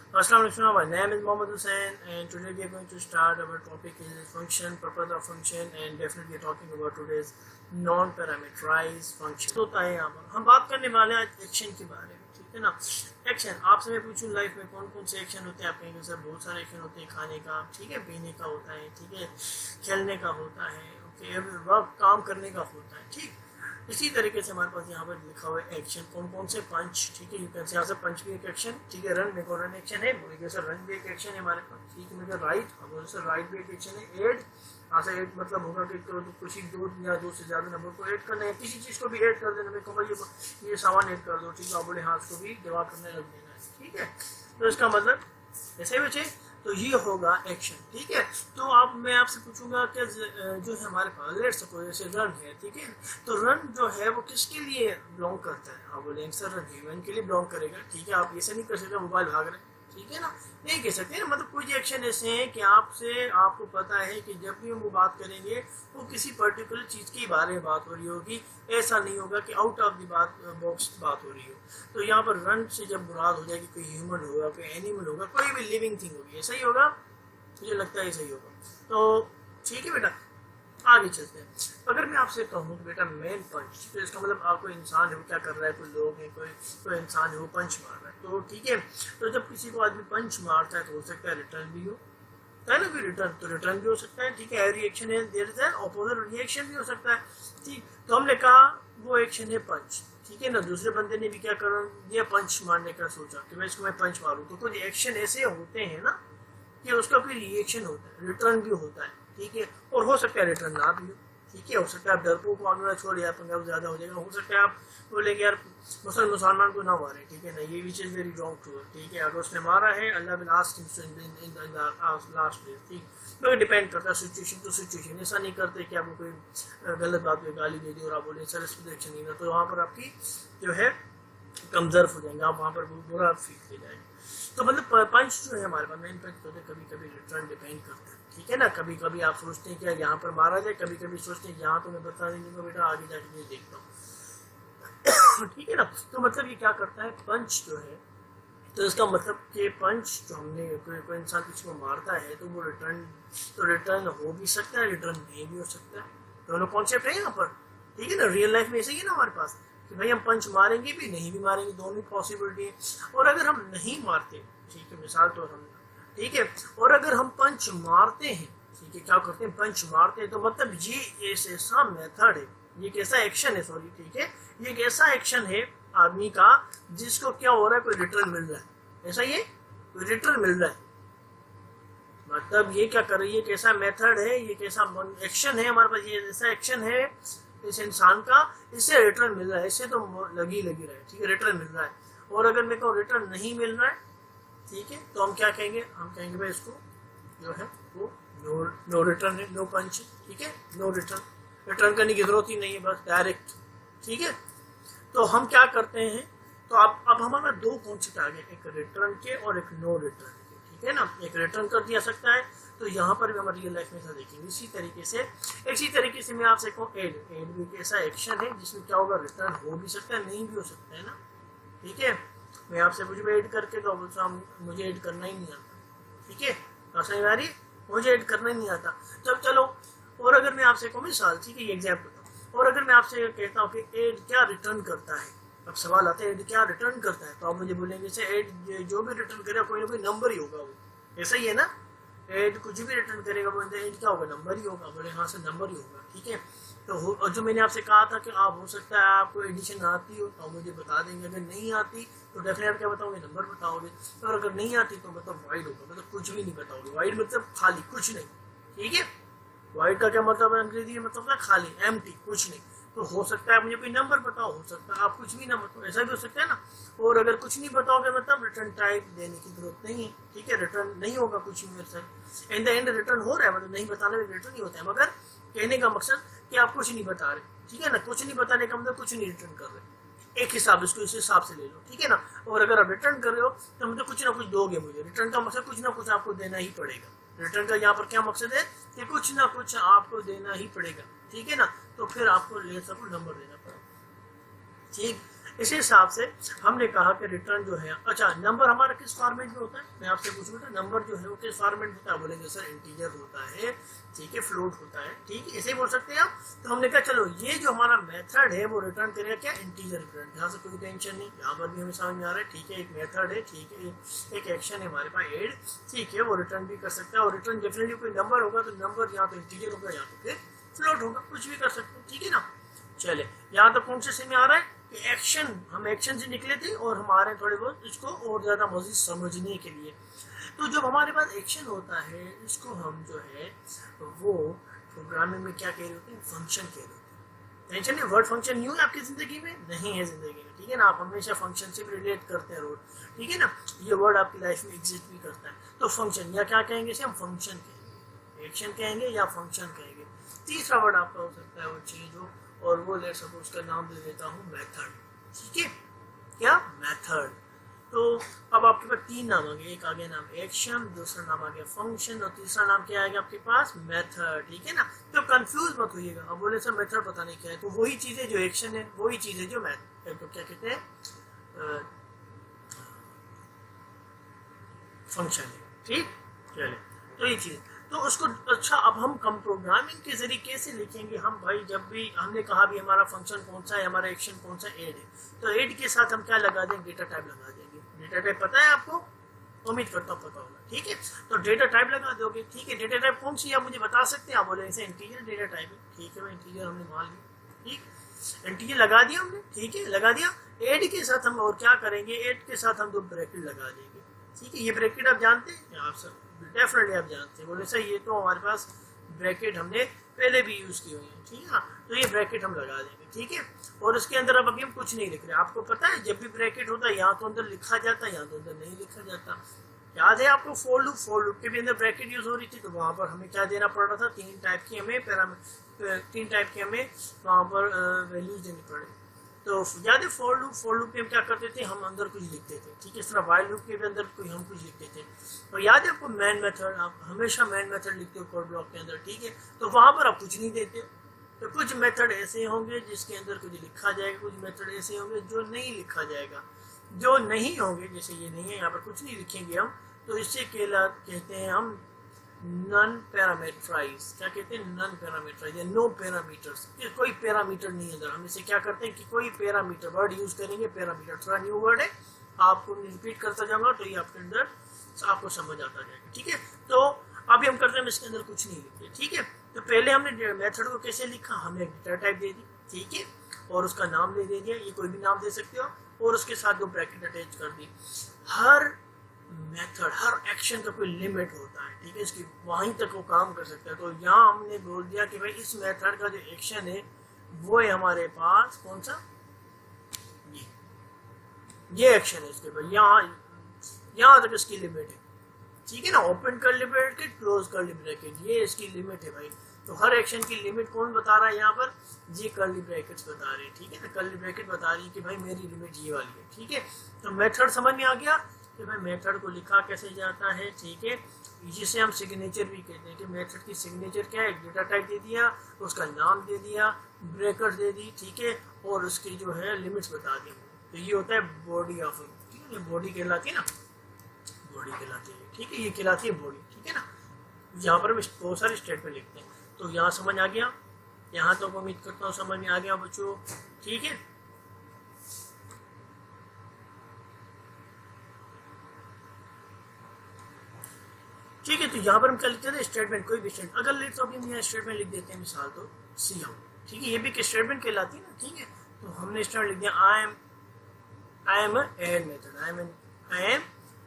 Assalamualaikum. My name is Mohammed Hussain, and today we are going to start. Our topic is function, purpose of function, and definitely we are talking about today's non-parameterized function. तो होता है यहाँ पर हम बात करने वाले हैं एक्शन के बारे में, ठीक है ना। एक्शन आपसे मैं पूछूं लाइफ में कौन कौन से एक्शन होते हैं, आप कहेंगे सर बहुत सारे एक्शन होते हैं, खाने का, ठीक है, पीने का होता है, ठीक है, खेलने का होता है, ओके, वर्क काम करने का होता है, ठीक। इसी तरीके से हमारे पास यहाँ पर लिखा हुआ है एक्शन कौन कौन से, पंच, ठीक है, यहाँ से पंच भी एक एक्शन, ठीक है, रन देखो रन एक्शन है, बोलेंगे सर रन भी एक एक्शन है हमारे पास, ठीक है, मतलब राइट, बोले सर राइट भी एक एक्शन है। एड, यहाँ से एड मतलब होगा कि किसी दो या दो से ज्यादा नंबर को ऐड करना है, किसी चीज को भी ऐड कर देना, मैं कहूँगा ये सामान ऐड कर दो, ठीक है, आप बोले हाँ उसको भी जवाब करने लग देना है, ठीक है। तो इसका मतलब ऐसे बचे, तो ये होगा एक्शन, ठीक है। तो आप मैं आपसे पूछूंगा कि जो है हमारे पास लेट सपोज जैसे रन है, ठीक है, तो रन जो है वो किसके लिए बिलोंग करता है, आप बोलेंगे सर रन ह्यूमन के लिए बिलोंग करेगा, ठीक है। आप ऐसे नहीं कर सकते मोबाइल भाग रहे, ठीक है ना, नहीं कह सकते ना, मतलब कुछ एक्शन ऐसे हैं कि आपको पता है कि जब भी हम वो बात करेंगे वो किसी पर्टिकुलर चीज़ के बारे में बात हो रही होगी, ऐसा नहीं होगा कि आउट ऑफ द बॉक्स बात हो रही हो। तो यहाँ पर रन से जब मुराद हो जाएगी कोई ह्यूमन होगा, कोई एनिमल होगा, कोई भी लिविंग थिंग होगी, ऐसा ही होगा, मुझे लगता है ऐसा ही होगा। तो ठीक है बेटा, आगे चलते हैं। अगर मैं आपसे कहूँ कि बेटा मेन पंच, तो इसका मतलब आपको इंसान है वो क्या कर रहा है, कोई लोग है, कोई इंसान है वो पंच मार रहा है, तो ठीक है। तो जब किसी को आदमी पंच मारता है तो हो सकता है रिटर्न भी हो, है ना, फिर रिटर्न तो रिटर्न भी हो सकता है, ठीक है। रिएक्शन है, there is an opposite reaction भी हो सकता है, ठीक। तो हमने कहा वो एक्शन है पंच, ठीक है ना। दूसरे बंदे ने भी क्या कर दिया, पंच मारने का सोचा कि मैं इसको मैं पंच मारूं, तो कुछ एक्शन ऐसे होते हैं ना कि उसका कोई रिएक्शन होता है, रिटर्न भी होता है, ठीक है। और हो सकता है रिटर्न ना भी हो, ठीक है। हो सकता है आप डरपोक मांगना छोड़ यार पंजाब ज्यादा हो जाएगा, हो सकता है आप बोलेंगे यार मुसलमान को ना मारे, ठीक है ना, ये which is very wrong too, ठीक है। अगर उसने मारा है Allah will ask him in the last days, ठीक। तो डिपेंड करता है सिचुएशन टू सिचुएशन, ऐसा नहीं करते कि आपको कोई गलत बात पे गाली दे दी और आप बोले सर इस पर एक्शन नहीं करते, तो वहाँ पर आपकी जो है कमजोर हो जाएंगे, आप वहाँ पर बुरा फील हो जाएंगे। तो मतलब पंच जो है हमारे पास मेन पंच होते कभी कभी रिटर्न डिपेंड करता है, ठीक है ना। कभी कभी आप सोचते हैं कि यहाँ पर मारा जाए, कभी कभी सोचते हैं यहाँ तो मैं बता नहीं दूंगा बेटा, आगे जाके मैं देखता हूँ ठीक है ना। तो मतलब ये क्या करता है पंच जो है, तो इसका मतलब कि पंच जो हमने कोई इंसान किसी को मारता है तो वो रिटर्न हो भी सकता है, रिटर्न नहीं भी हो सकता है, दोनों कॉन्सेप्ट है यहाँ पर, ठीक है ना। रियल लाइफ में ऐसे ही है ना हमारे पास कि भाई हम पंच मारेंगे भी नहीं भी मारेंगे, दोनों पॉसिबिलिटी है। और अगर हम नहीं मारते, ठीक है, मिसाल तो हम, ठीक है, और अगर हम पंच मारते हैं, ठीक है, क्या करते हैं पंच मारते हैं, तो मतलब ये ऐसा मेथड है, ये एक ऐसा एक्शन है, सॉरी, ठीक है, ये एक ऐसा एक्शन है आदमी का जिसको क्या हो रहा है, कोई रिटर्न मिल रहा है, ऐसा ये कोई रिटर्न मिल रहा है, मतलब ये क्या कर रही है, कैसा मेथड है, ये कैसा एक्शन है हमारे पास, ये ऐसा एक्शन है इस इंसान का, इससे रिटर्न मिल रहा है, इससे तो लगी रहा है, ठीक है, रिटर्न मिल रहा है। और अगर मेरे को रिटर्न नहीं मिल रहा है, ठीक है, तो हम क्या कहेंगे, हम कहेंगे भाई इसको जो है वो नो रिटर्न है, नो पंच, ठीक है, नो रिटर्न, रिटर्न करने की जरूरत ही नहीं है, बस डायरेक्ट, ठीक है। तो हम क्या करते हैं, तो अब हमारा दो कॉन्सेप्ट आ गए, एक रिटर्न के और एक नो रिटर्न के, ठीक है ना। एक रिटर्न कर दिया सकता है, तो यहाँ पर भी हम रियल लाइफ में ऐसा देखेंगे। इसी तरीके से मैं आपसे कहूँ एड भी एक ऐसा एक्शन है जिसमें क्या होगा, रिटर्न हो भी सकता है, नहीं भी हो सकता है ना, ठीक है। मैं आपसे कुछ भी ऐड करके तो मुझे ऐड करना ही नहीं आता, ठीक है, समझ आ रही है, मुझे ऐड करना ही नहीं आता। जब चलो, और अगर मैं आपसे कहूँ मिसाल, ठीक है, ये एग्जाम्पल, और अगर मैं आपसे कहता हूँ कि एड क्या रिटर्न करता है, अब सवाल आता है एड क्या रिटर्न करता है, तो आप मुझे बोलेंगे से एड जो भी रिटर्न करेगा कोई ना कोई नंबर ही होगा, वो ऐसा ही है ना, एड कुछ भी रिटर्न करेगा वो एड क्या होगा, नंबर ही होगा, बोले हाँ से नंबर ही होगा, ठीक है। तो जो मैंने आपसे कहा था कि आप हो सकता है आपको एडिशन आती हो तो आप मुझे बता देंगे, अगर नहीं आती तो डेफिनेट क्या बताओगे, नंबर बताओगे, और अगर नहीं आती तो मतलब वाइड होगा, मतलब कुछ भी नहीं बताओगे, वाइड मतलब खाली कुछ नहीं, ठीक है। वाइड का क्या मतलब है अंग्रेजी में, मतलब खाली, एम्प्टी, कुछ नहीं। तो हो सकता है मुझे कोई नंबर बताओ, हो सकता है आप कुछ भी ना बताओ, ऐसा भी हो सकता है ना। और अगर कुछ नहीं बताओगे मतलब रिटर्न टाइप देने की जरूरत नहीं है, ठीक है, रिटर्न नहीं होगा कुछ भी मेरे साथ, इन द एंड रिटर्न हो रहा है, मतलब नहीं बताने में रिटर्न नहीं होता है, मगर कहने का मकसद कि आप कुछ नहीं बता रहे, ठीक है ना, कुछ नहीं बताने का मतलब कुछ नहीं रिटर्न कर रहे, एक हिसाब इसको इस हिसाब से ले लो, ठीक है ना। और अगर आप रिटर्न कर रहे हो तो मतलब कुछ ना कुछ दोगे मुझे, रिटर्न का मकसद कुछ ना कुछ आपको देना ही पड़ेगा, रिटर्न का यहाँ पर क्या मकसद है कि कुछ ना कुछ आपको देना ही पड़ेगा, ठीक है ना। तो फिर आपको ले सको नंबर देना पड़ेगा, ठीक। इसी हिसाब से हमने कहा कि रिटर्न जो है, अच्छा नंबर हमारा किस फॉर्मेट में होता है, मैं आपसे पूछूँ बेटा नंबर जो है वो किस फॉर्मेट में होता है, बोलेंगे सर इंटीजर होता है, ठीक है, फ्लोट होता है, ठीक है, ऐसे ही बोल सकते हैं आप। तो हमने कहा चलो ये जो हमारा मेथड है वो रिटर्न करेगा क्या, इंटीजर रिटर्न, यहाँ से कोई टेंशन नहीं, यहाँ पर भी हमें समझ में आ रहा है, ठीक है, एक मेथड है, ठीक है, एक एक्शन है हमारे पास एड, ठीक है, वो रिटर्न भी कर सकता है, और रिटर्न डेफिनेटली कोई नंबर होगा तो नंबर यहाँ तो इंटीजर होगा, यहाँ तो फिर फ्लोट होगा, कुछ भी कर सकते हैं, ठीक है ना। चले यहाँ तक कौन से में आ रहा है कि एक्शन, हम एक्शन से निकले थे और हमारे थोड़े बहुत इसको और ज़्यादा मज़ीद समझने के लिए। तो जब हमारे पास एक्शन होता है इसको हम जो है वो प्रोग्रामिंग में क्या कह रहे होते हैं, फंक्शन कह रहे होते हैं। टेंशन नहीं, वर्ड फंक्शन न्यू है आपकी ज़िंदगी में, नहीं है ज़िंदगी में, ठीक है ना, आप हमेशा फंक्शन से रिलेट करते हैं रोज, ठीक है ना, ये वर्ड आपकी लाइफ में एग्जिस्ट भी करता है। तो फंक्शन या क्या कहेंगे इसे, हम फंक्शन कहेंगे, एक्शन कहेंगे या फंक्शन कहेंगे। तीसरा वर्ड आपका हो सकता है वो चीज़ हो, और वो लेट सपोज का नाम दे देता हूँ मेथड, ठीक है, क्या मेथड। तो अब आपके पास तीन नाम आ गए, एक आ गया नाम एक्शन, दूसरा नाम आ गया फंक्शन, और तीसरा नाम क्या आएगा आपके पास, मेथड, ठीक है ना। तो कंफ्यूज मत होइएगा, अब बोले सर मेथड पता नहीं क्या है, तो वही चीज़ है जो एक्शन है, वही चीज़ है जो तो क्या कहते हैं फंक्शन है, ठीक। चले तो ये चीज़, तो उसको अच्छा अब हम कम प्रोग्रामिंग के जरिए कैसे लिखेंगे हम भाई, जब भी हमने कहा भी हमारा फंक्शन कौन सा है, हमारा एक्शन कौन सा, एड है, तो एड के साथ हम क्या लगा देंगे, डेटा टाइप लगा देंगे। डेटा टाइप पता है आपको, उम्मीद करता हूँ पता होगा, ठीक है, तो डेटा टाइप लगा दोगे, ठीक है। डेटा टाइप कौन सी है आप मुझे बता सकते हैं, आप बोले इसे इंटीजर डेटा टाइप है, ठीक है भाई, इंटीजर हमने मान लिया, ठीक, इंटीजर लगा दिया हमने, ठीक है, लगा दिया। एड के साथ हम और क्या करेंगे, एड के साथ हम दो ब्रैकेट लगा देंगे, ठीक है। ये ब्रैकेट आप जानते हैं, आप सब डेफिनेटली आप जानते हैं, बोले सर ये तो हमारे पास ब्रैकेट हमने पहले भी यूज़ की हुई है, ठीक है ना, तो ये ब्रैकेट हम लगा देंगे, ठीक है। और इसके अंदर अब अभी हम कुछ नहीं लिख रहे, आपको पता है जब भी ब्रैकेट होता है यहाँ तो अंदर लिखा जाता है, यहाँ तो अंदर नहीं लिखा जाता। याद है आपको फोर लूप के भी अंदर ब्रैकेट यूज हो रही थी, तो वहाँ पर हमें क्या देना पड़ रहा था, तीन टाइप की हमें वहाँ पर वैल्यूज देनी पड़े। तो याद है फोर लूप में हम क्या करते थे, हम अंदर कुछ लिखते थे, ठीक है। इस तरह वाइल लूप के भी अंदर कोई हम कुछ लिखते थे। और याद है आपको मैन मेथड, आप हमेशा मैन मेथड लिखते हो कोड ब्लॉक के अंदर, ठीक है। तो वहाँ पर आप कुछ नहीं देते, तो कुछ मेथड ऐसे होंगे जिसके अंदर कुछ लिखा जाएगा, कुछ मेथड ऐसे होंगे जो नहीं लिखा जाएगा, जो नहीं होंगे, जैसे ये नहीं है, यहाँ पर कुछ नहीं लिखेंगे हम, तो इससे कहते हैं हम नॉन पैरामीटराइज, क्या कहते हैं, नॉन पैरामीटराइज या नो पैरामीटर्स, कोई पैरामीटर नहीं है अंदर। हम इसे क्या करते हैं कि कोई पैरामीटर वर्ड यूज करेंगे, पैरामीटर थोड़ा न्यू वर्ड है, आपको रिपीट करता जाऊंगा तो ये आपके अंदर आपको समझ आता जाएगा, ठीक है। तो अभी हम करते हैं, इसके अंदर कुछ नहीं लिखते, ठीक है। तो पहले हमने मेथड को कैसे लिखा, हमने डेटा टाइप दे दी, ठीक है, और उसका नाम दे दिया, ये कोई भी नाम दे सकते हो, और उसके साथ दो ब्रैकेट अटैच कर दी। हर मेथड, हर एक्शन का कोई लिमिट होता है, ठीक है, इसकी वहीं तक वो काम कर सकता है। तो यहाँ हमने बोल दिया कि भाई इस मेथड का जो एक्शन है वो है हमारे पास कौन सा, ये एक्शन है इसके पास, यहाँ तक इसकी लिमिट है, ठीक है ना। ओपन कर ब्रैकेट, क्लोज कर ब्रैकेट, ये इसकी लिमिट है भाई। तो हर एक्शन की लिमिट कौन बता रहा है यहाँ पर, ये कर्ली ब्रैकेट्स बता रहे हैं, ठीक है ना। कर्ली ब्रैकेट बता रही है कि भाई मेरी लिमिट ये वाली है, ठीक है। तो मेथड समझ में आ गया कि भाई मेथड को लिखा कैसे जाता है, ठीक है, जिसे हम सिग्नेचर भी कहते हैं कि मेथड की सिग्नेचर क्या है, डेटा टाइप दे दिया, उसका नाम दे दिया, ब्रैकेट दे दी, ठीक है, और उसकी जो है लिमिट्स बता दी। तो ये होता है बॉडी ऑफ, ठीक है, ये बॉडी कहलाती है ना, बॉडी कहलाती है, ठीक है, ये कहलाती है बॉडी, ठीक है ना। यहाँ पर हम बहुत सारे स्टेटमेंट लिखते हैं। तो यहाँ समझ आ गया, यहाँ तो उम्मीद करता हूँ समझ में आ गया बच्चों, ठीक है। ठीक है, तो यहाँ पर हम क्या लिखते हैं, स्टेटमेंट, कोई भी स्टेटमेंट। अगर लेट तो अभी हम यहाँ स्टेटमेंट लिख देते हैं, मिसाल तो सी हम, ठीक है, ये भी स्टेटमेंट कहलाती है ना, ठीक है। तो हमने स्टेटमेंट लिख दिया, I am add method, I am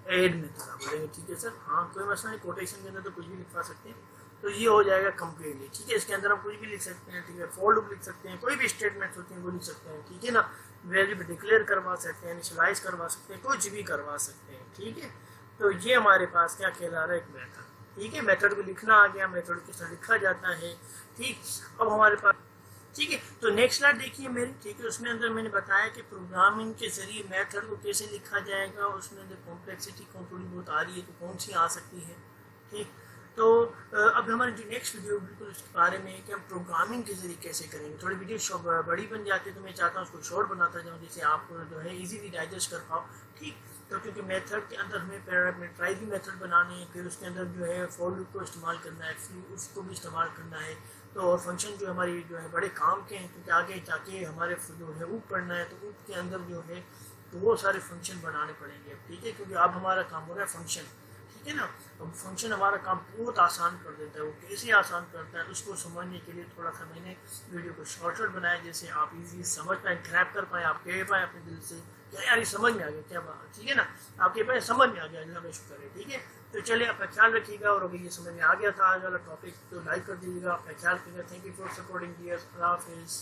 add method, आप बोलेंगे ठीक है सर, हाँ कोई मसला नहीं, कोटेशन के अंदर तो कुछ भी लिखवा सकते हैं, तो ये हो जाएगा कंप्लीटली, ठीक है। इसके अंदर हम कुछ भी लिख सकते हैं, ठीक है, फॉर लूप लिख सकते हैं, कोई भी स्टेटमेंट होते हैं वो लिख सकते हैं, ठीक है ना। वेरिएबल डिक्लेयर करवा सकते हैं, इनिशियलाइज करवा सकते हैं, कुछ भी करवा सकते हैं, ठीक है। तो ये हमारे पास क्या कहला रहा है, एक मेथड, ठीक है। मेथड को लिखना आ गया, मेथड किस तरह लिखा जाता है, ठीक। अब हमारे पास, ठीक है, तो नेक्स्ट स्लाइड देखिए मेरी, ठीक है। उसमें अंदर मैंने बताया कि प्रोग्रामिंग के जरिए मेथड को कैसे लिखा जाएगा, उसमें अंदर कॉम्प्लेक्सिटी कौन थोड़ी बहुत आ रही है, तो कौन सी आ सकती है, ठीक। तो अब हमारी जो नेक्स्ट वीडियो बिल्कुल उसके बारे में है कि हम प्रोग्रामिंग के जरिए कैसे करेंगे। थोड़ी वीडियो बड़ी बन जाती है तो मैं चाहता हूँ उसको शॉर्ट बनाता जाऊँ जिससे आप जो है इजीली डाइजेस्ट कर पाओ, ठीक। तो क्योंकि मेथड के अंदर हमें पैरामीटराइजिंग मेथड बनाने हैं, फिर उसके अंदर जो है फॉर लूप को इस्तेमाल करना है, फिर उसको भी इस्तेमाल करना है। तो और फंक्शन जो हमारी जो है बड़े काम के हैं, क्योंकि आगे जाके हमारे जो है ऊप पढ़ना है, तो ऊप के अंदर जो है तो वो सारे फंक्शन बनाने पड़ेंगे, ठीक है। क्योंकि अब हमारा काम हो रहा है फंक्शन, ठीक है ना। अब फंक्शन हमारा काम बहुत आसान कर देता है। वो कैसे आसान करता है उसको समझने के लिए थोड़ा सा मैंने वीडियो को शॉर्टकट बनाया, जैसे आप इजी समझ पाए, ग्रैब कर पाए, आप कह पाए अपने दिल से क्या यार ये समझ में आ गया क्या बात, ठीक है ना। आपके पास समझ में आ गया, अल्लाह का शुक्र है, ठीक है। तो चलिए अपना ख्याल रखिएगा, और अगर ये समझ में आ गया था आज वाला टॉपिक तो लाइक कर दीजिएगा। अपना ख्याल रखिएगा। Thank you for supporting dear, Allah हाफिज़।